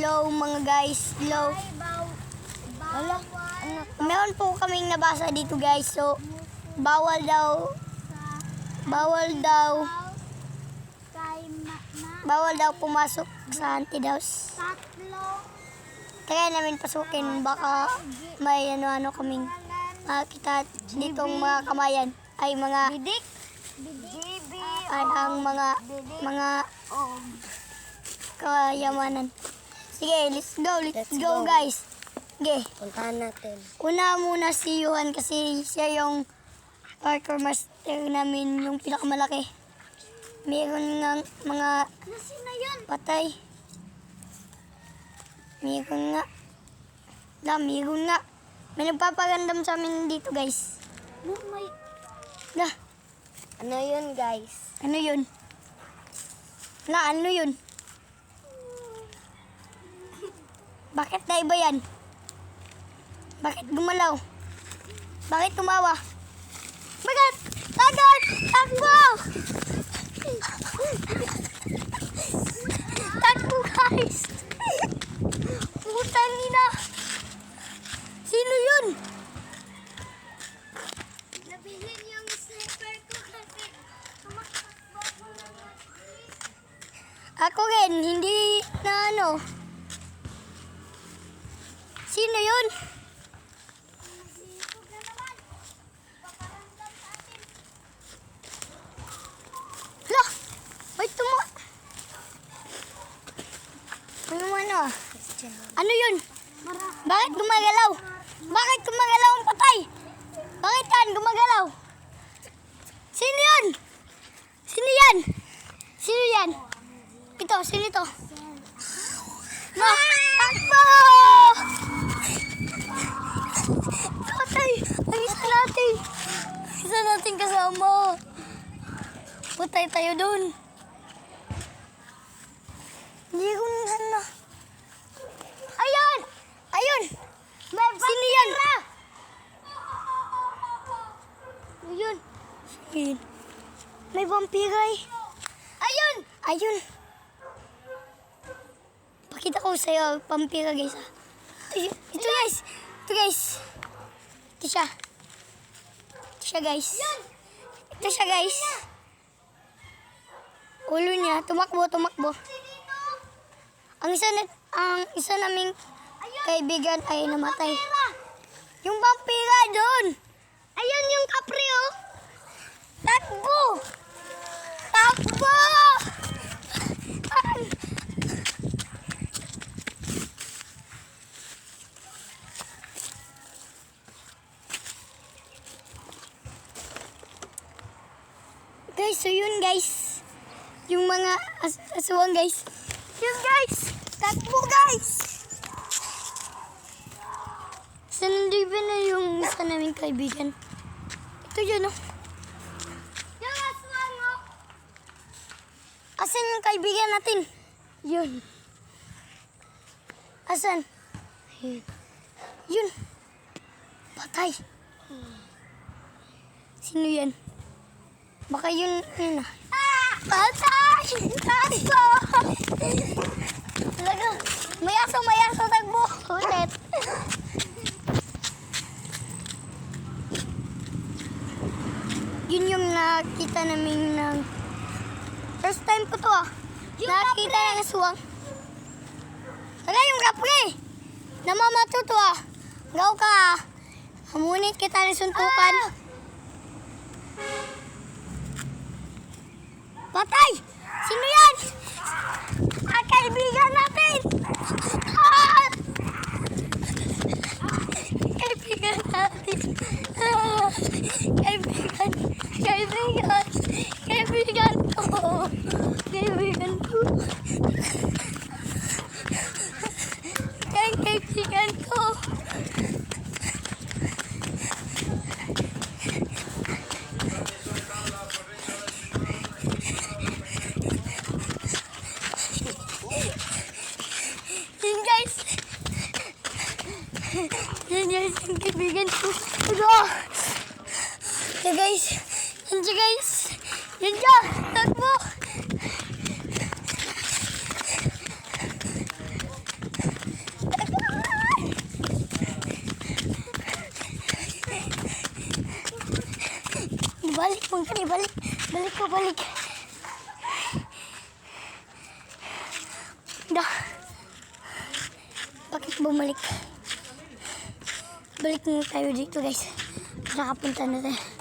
slow mga guys, slow. Wala. Meron po kaming nabasa dito guys, so bawal daw pumasok sa haunted house. Kaya namin pasukin, baka may ano-ano kaming makita ditong mga kamayan, ay mga ay ang mga kayamanan. Sige, let's go guys. Sige. Puntahan natin. Una muna si Johan kasi siya yung parkour master namin, yung pinakamalaki. Meron nga mga patay. Meron nga. May nagpapagandam sa amin dito guys. Ano yun, guys? Ano yun? Ano yun? Bakit na iba yan? Bakit gumalaw? Bakit tumawa? Bakit? Takbo! Takbo guys! Putang ina! Sino yun? Nabihin yung sniper ko kasi tumakbo ko lang. Ako rin, hindi na ano. Sino yun? Hala! Wait, ano? Ano yun? Bakit gumagalaw? Bakit gumagalaw ang patay? Bakit yan gumagalaw? Sino yun? Sino yan? Sino yan? Ito, sino ito? Takbo! Patay! Ang isa natin! Isa natin kasama. Patay tayo dun. Hindi ko na. Ayun! Ayun! Sino yan? Ayun. Ayun. May vampira eh. Ayun! Ayun. Pakita ko sa'yo, vampira guys. Ayun. Ito guys. Ito guys. Ito siya. Ito siya guys. Ito siya guys. Ulo niya. Tumakbo. Ang isa naming kaibigan ay namatay. Yung vampira doon. Ayun yung kapre oh. Takbo! Guys, so yun guys. Yung mga aswang guys. Yun guys. Takbo guys. Sanandibin na yung isa naming kaibigan. Ito yun oh. Yung aswang mo. Asan yung kaibigan natin? Yun. Asan? Yun. Patay. Sino yan? Baka yun na. Patay! Takbo! Talaga. May aso, takbo. Ulit. Yun yung nakita namin ng first time ko to ah. Nakita ng aswang. Wala yung kapre. Namamato to ah. Gaw ka ah. Hamunit kita ng suntukan. Patay! Sino yan? Kaibigan natin! Kaibigan natin! Kaibigan ko! Kaibigan ko! Yan guys, yung kaibigan ko. Yan guys. Yan siya guys. Yan siya. Takbo. Balik mo kani, balik. Balik ko, balik. Da. Bakit bumalik? Balik na tayo dito guys. Nakapunta na tayo.